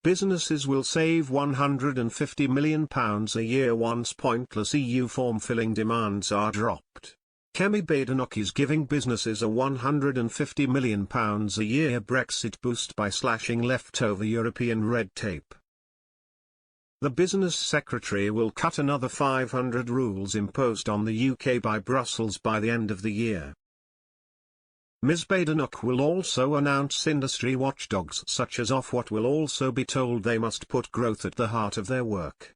Businesses will save £150 million a year once pointless EU form-filling demands are dropped. Kemi Badenoch is giving businesses a £150 million a year Brexit boost by slashing leftover European red tape. The Business Secretary will cut another 500 rules imposed on the UK by Brussels by the end of the year. Ms Badenoch will also announce industry watchdogs such as Ofwat will also be told they must put growth at the heart of their work.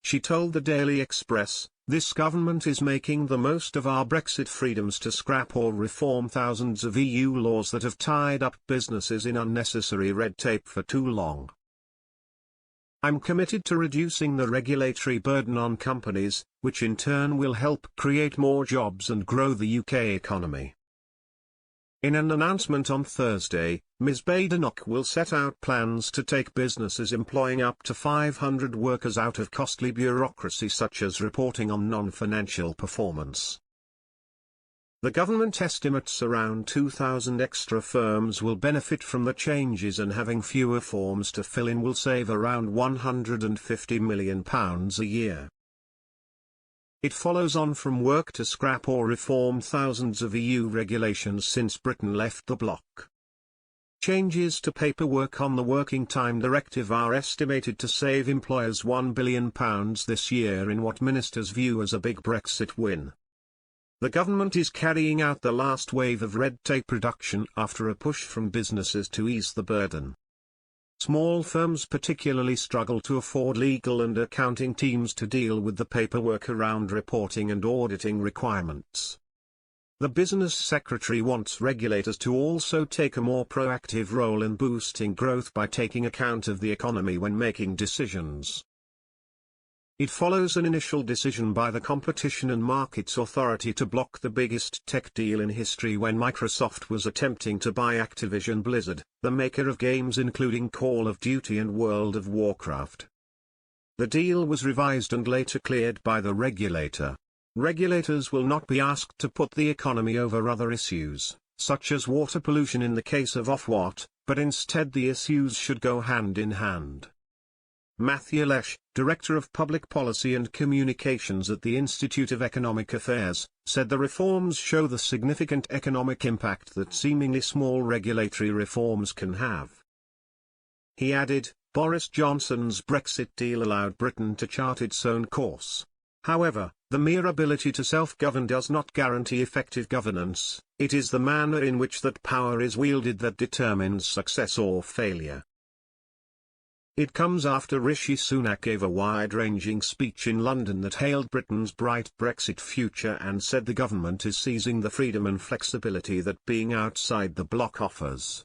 She told the Daily Express, "This government is making the most of our Brexit freedoms to scrap or reform thousands of EU laws that have tied up businesses in unnecessary red tape for too long. I'm committed to reducing the regulatory burden on companies, which in turn will help create more jobs and grow the UK economy." In an announcement on Thursday, Ms Badenoch will set out plans to take businesses employing up to 500 workers out of costly bureaucracy such as reporting on non-financial performance. The government estimates around 2,000 extra firms will benefit from the changes, and having fewer forms to fill in will save around £150 million a year. It follows on from work to scrap or reform thousands of EU regulations since Britain left the bloc. Changes to paperwork on the Working Time Directive are estimated to save employers £1 billion this year in what ministers view as a big Brexit win. The government is carrying out the last wave of red tape reduction after a push from businesses to ease the burden. Small firms particularly struggle to afford legal and accounting teams to deal with the paperwork around reporting and auditing requirements. The Business Secretary wants regulators to also take a more proactive role in boosting growth by taking account of the economy when making decisions. It follows an initial decision by the Competition and Markets Authority to block the biggest tech deal in history when Microsoft was attempting to buy Activision Blizzard, the maker of games including Call of Duty and World of Warcraft. The deal was revised and later cleared by the regulator. Regulators will not be asked to put the economy over other issues, such as water pollution in the case of Ofwat, but instead the issues should go hand in hand. Matthew Lesh, Director of Public Policy and Communications at the Institute of Economic Affairs, said the reforms show the significant economic impact that seemingly small regulatory reforms can have. He added, "Boris Johnson's Brexit deal allowed Britain to chart its own course. However, the mere ability to self-govern does not guarantee effective governance. It is the manner in which that power is wielded that determines success or failure." It comes after Rishi Sunak gave a wide-ranging speech in London that hailed Britain's bright Brexit future and said the government is seizing the freedom and flexibility that being outside the bloc offers.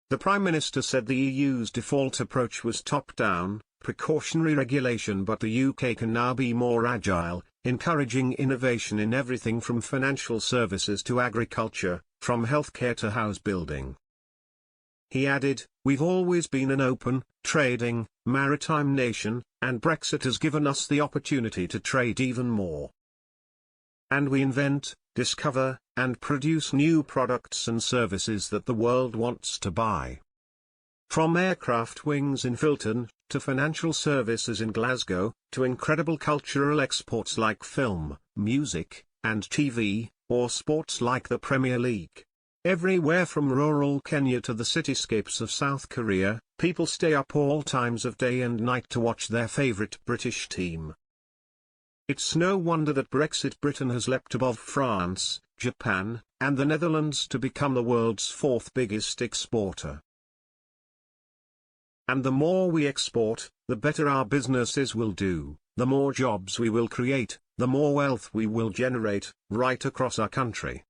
The Prime Minister said the EU's default approach was top-down, precautionary regulation, but the UK can now be more agile, encouraging innovation in everything from financial services to agriculture, from healthcare to house building. He added, "We've always been an open, trading, maritime nation, and Brexit has given us the opportunity to trade even more. And we invent, discover, and produce new products and services that the world wants to buy. From aircraft wings in Filton, to financial services in Glasgow, to incredible cultural exports like film, music, and TV, or sports like the Premier League. Everywhere from rural Kenya to the cityscapes of South Korea, people stay up all times of day and night to watch their favorite British team. It's no wonder that Brexit Britain has leapt above France, Japan, and the Netherlands to become the world's fourth biggest exporter. And the more we export, the better our businesses will do, the more jobs we will create, the more wealth we will generate, right across our country.